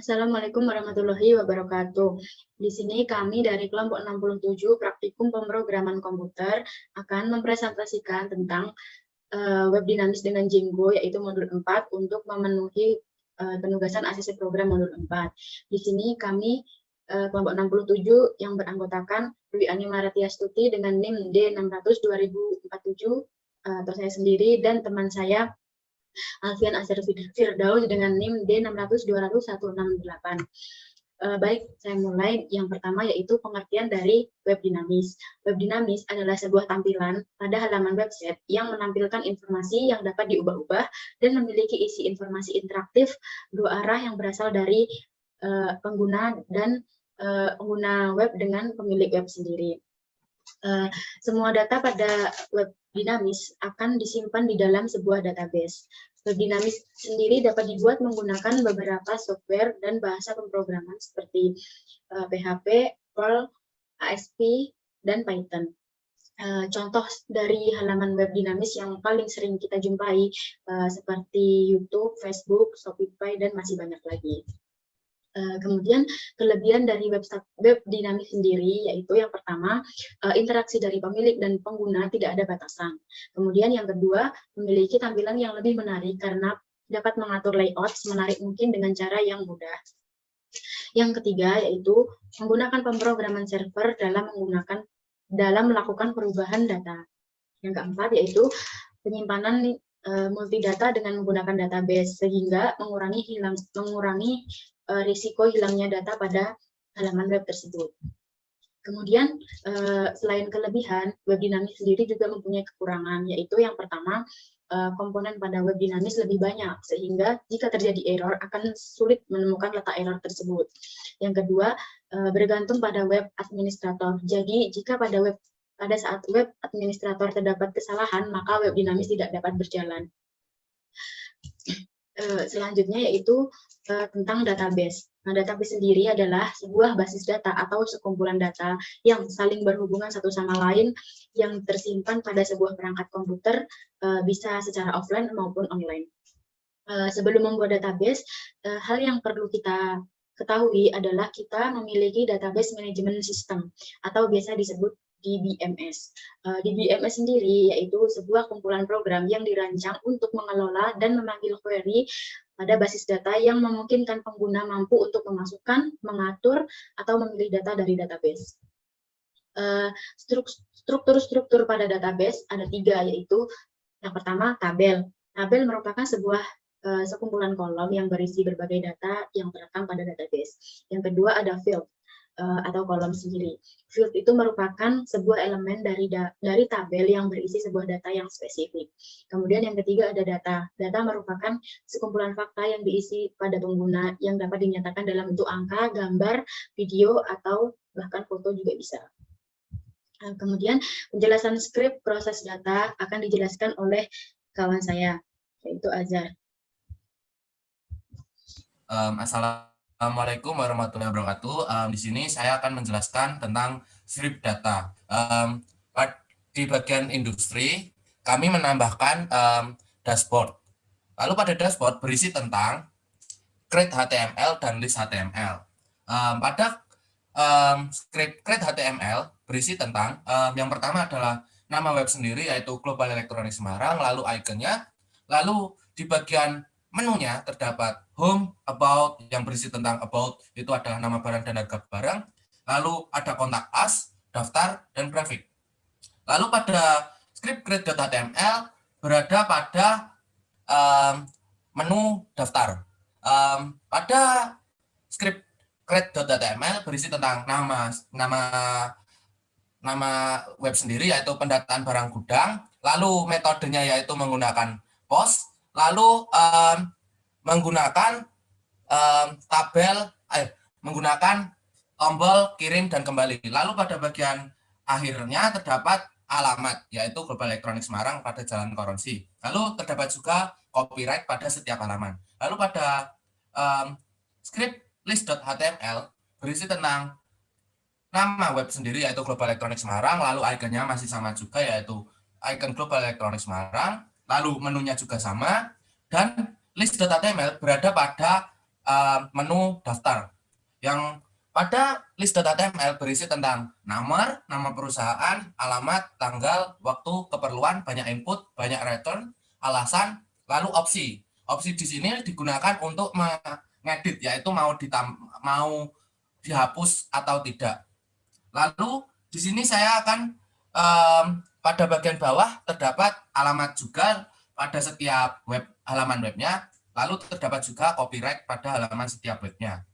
Assalamualaikum warahmatullahi wabarakatuh. Di sini kami dari kelompok 67 Praktikum Pemrograman Komputer akan mempresentasikan tentang web dinamis dengan Django, yaitu modul 4 untuk memenuhi penugasan ACC program modul 4. Di sini kami kelompok 67 yang beranggotakan Dwi Ani Maratiastuti dengan NIM D600-2047 atau saya sendiri, dan teman saya Alfian Azhar Firdaus dengan NIM D600-200-168. Baik, saya mulai. Yang pertama yaitu pengertian dari web dinamis. Web dinamis adalah sebuah tampilan pada halaman website yang menampilkan informasi yang dapat diubah-ubah dan memiliki isi informasi interaktif dua arah yang berasal dari pengguna dan pengguna web dengan pemilik web sendiri. Semua data pada web dinamis akan disimpan di dalam sebuah database. Web dinamis sendiri dapat dibuat menggunakan beberapa software dan bahasa pemrograman seperti PHP, Perl, ASP, dan Python. Contoh dari halaman web dinamis yang paling sering kita jumpai seperti YouTube, Facebook, Shopify, dan masih banyak lagi. Kemudian kelebihan dari web dinamis sendiri yaitu yang pertama, interaksi dari pemilik dan pengguna tidak ada batasan. Kemudian yang kedua, memiliki tampilan yang lebih menarik karena dapat mengatur layout semenarik mungkin dengan cara yang mudah. Yang ketiga yaitu menggunakan pemrograman server dalam melakukan perubahan data. Yang keempat yaitu penyimpanan multidata dengan menggunakan database sehingga mengurangi risiko hilangnya data pada halaman web tersebut. Kemudian selain kelebihan, web dinamis sendiri juga mempunyai kekurangan, yaitu yang pertama, komponen pada web dinamis lebih banyak sehingga jika terjadi error akan sulit menemukan letak error tersebut. Yang kedua, bergantung pada web administrator. Jadi jika pada saat web administrator terdapat kesalahan, maka web dinamis tidak dapat berjalan. Selanjutnya yaitu tentang database. Nah, database sendiri adalah sebuah basis data atau sekumpulan data yang saling berhubungan satu sama lain yang tersimpan pada sebuah perangkat komputer, bisa secara offline maupun online. Sebelum membuat database, hal yang perlu kita ketahui adalah kita memiliki database management system atau biasa disebut DBMS. DBMS sendiri yaitu sebuah kumpulan program yang dirancang untuk mengelola dan memanggil query pada basis data yang memungkinkan pengguna mampu untuk memasukkan, mengatur, atau memilih data dari database. Struktur-struktur pada database ada 3, yaitu yang pertama tabel. Tabel merupakan sebuah sekumpulan kolom yang berisi berbagai data yang terekam pada database. Yang kedua ada field atau kolom sendiri. Field itu merupakan sebuah elemen dari tabel yang berisi sebuah data yang spesifik. Kemudian yang ketiga ada data. Data merupakan sekumpulan fakta yang diisi pada pengguna yang dapat dinyatakan dalam bentuk angka, gambar, video, atau bahkan foto juga bisa. Kemudian penjelasan skrip proses data akan dijelaskan oleh kawan saya, yaitu Azhar. Assalamualaikum warahmatullahi wabarakatuh. Di sini saya akan menjelaskan tentang strip data. Di bagian industri, kami menambahkan dashboard. Lalu pada dashboard berisi tentang create HTML dan list HTML. Pada script create HTML berisi tentang yang pertama adalah nama web sendiri yaitu Global Electronic Semarang, lalu ikonnya, lalu di bagian menunya terdapat home, about yang berisi tentang about itu adalah nama barang dan harga barang, lalu ada kontak us, daftar, dan grafik. Lalu pada script create.html berada pada menu daftar. Pada script create.html berisi tentang nama web sendiri yaitu pendataan barang gudang, lalu metodenya yaitu menggunakan post, lalu menggunakan menggunakan tombol kirim dan kembali. Lalu pada bagian akhirnya terdapat alamat yaitu Global Electronic Semarang pada Jalan Koronsi. Lalu terdapat juga copyright pada setiap halaman. Lalu pada script list.html berisi tentang nama web sendiri yaitu Global Electronic Semarang, lalu ikonnya masih sama juga yaitu icon Global Electronic Semarang, lalu menunya juga sama, dan list.html berada pada menu daftar yang pada list.html berisi tentang nama perusahaan, alamat, tanggal, waktu, keperluan, banyak input, banyak return, alasan, lalu opsi. Opsi di sini digunakan untuk mengedit, yaitu mau dihapus atau tidak. Lalu di sini saya akan pada bagian bawah terdapat alamat juga pada setiap halaman webnya, lalu terdapat juga copyright pada halaman setiap webnya.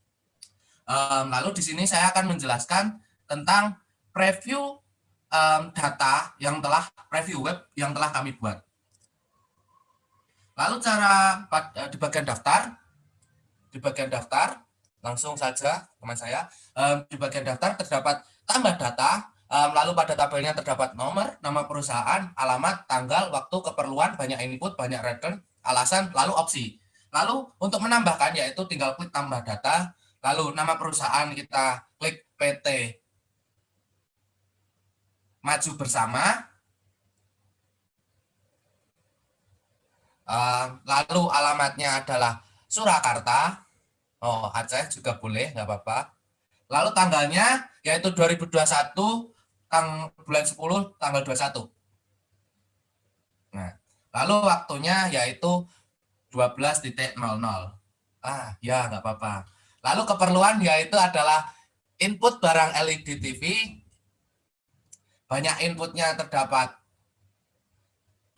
Lalu di sini saya akan menjelaskan tentang preview data preview web yang telah kami buat. Lalu cara di bagian daftar langsung saja teman saya, di bagian daftar terdapat tambah data, lalu pada tabelnya terdapat nomor, nama perusahaan, alamat, tanggal, waktu, keperluan, banyak input, banyak return, alasan, lalu opsi. Lalu untuk menambahkan yaitu tinggal klik tambah data, lalu nama perusahaan kita klik PT Maju Bersama, lalu alamatnya adalah Surakarta, Aceh juga boleh, nggak apa-apa. Lalu tanggalnya yaitu 2021, bulan 10, tanggal 21. Nah, lalu waktunya yaitu 12.00. Ya nggak apa-apa. Lalu keperluan yaitu adalah input barang LED TV. Banyak inputnya terdapat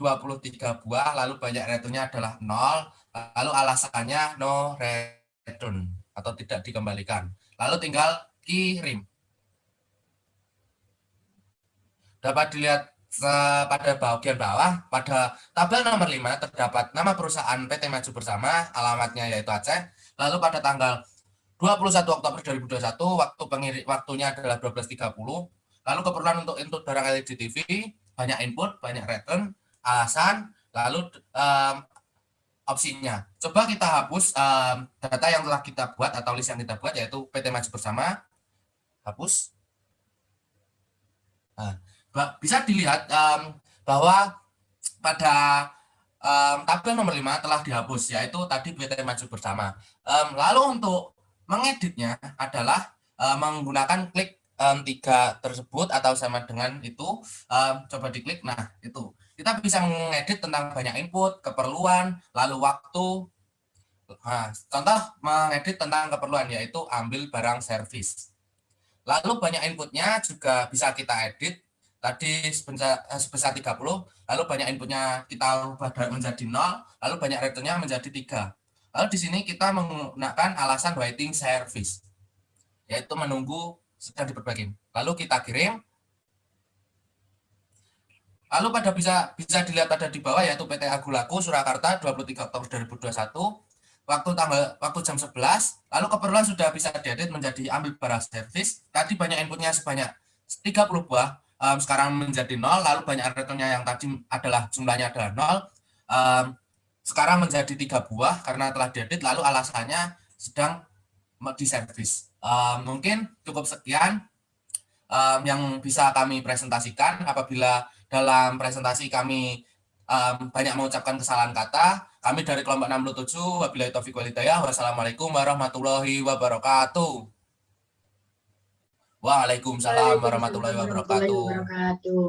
23 buah, lalu banyak returnnya adalah 0, lalu alasannya no return atau tidak dikembalikan. Lalu tinggal kirim. Dapat dilihat pada bagian bawah, pada tabel nomor 5 terdapat nama perusahaan PT Maju Bersama, alamatnya yaitu Aceh. Lalu pada tanggal 21 Oktober 2021, waktunya adalah 12.30. Lalu keperluan untuk input barang LED TV, banyak input, banyak return, alasan, lalu opsinya. Coba kita hapus data yang telah kita buat atau list yang kita buat yaitu PT Maju Bersama. Hapus. Nah, bisa dilihat bahwa pada tabel nomor 5 telah dihapus, yaitu tadi PT Maju Bersama. Lalu untuk mengeditnya adalah menggunakan klik 3 tersebut atau sama dengan itu, coba diklik. Nah, itu kita bisa mengedit tentang banyak input, keperluan, lalu waktu. Nah, contoh mengedit tentang keperluan yaitu ambil barang servis. Lalu banyak inputnya juga bisa kita edit. Tadi sebesar 30, lalu banyak inputnya kita ubah menjadi 0, lalu banyak returnnya menjadi 3. Lalu di sini kita menggunakan alasan waiting service, yaitu menunggu sedang diperbagi. Lalu kita kirim. Lalu bisa dilihat pada di bawah yaitu PT Agulaku Surakarta 23 Oktober 2021, waktu jam 11, lalu keperluan sudah bisa diedit menjadi ambil barang servis. Tadi banyak inputnya sebanyak 30 buah, sekarang menjadi 0, lalu banyak returnnya yang tadi adalah jumlahnya adalah 0, sekarang menjadi 3 buah karena telah diedit, lalu alasannya sedang diservis. Mungkin cukup sekian yang bisa kami presentasikan. Apabila dalam presentasi kami banyak mengucapkan kesalahan kata, kami dari kelompok 67, wabillahi taufiq wal hidayah, wassalamualaikum warahmatullahi wabarakatuh. Waalaikumsalam warahmatullahi wabarakatuh.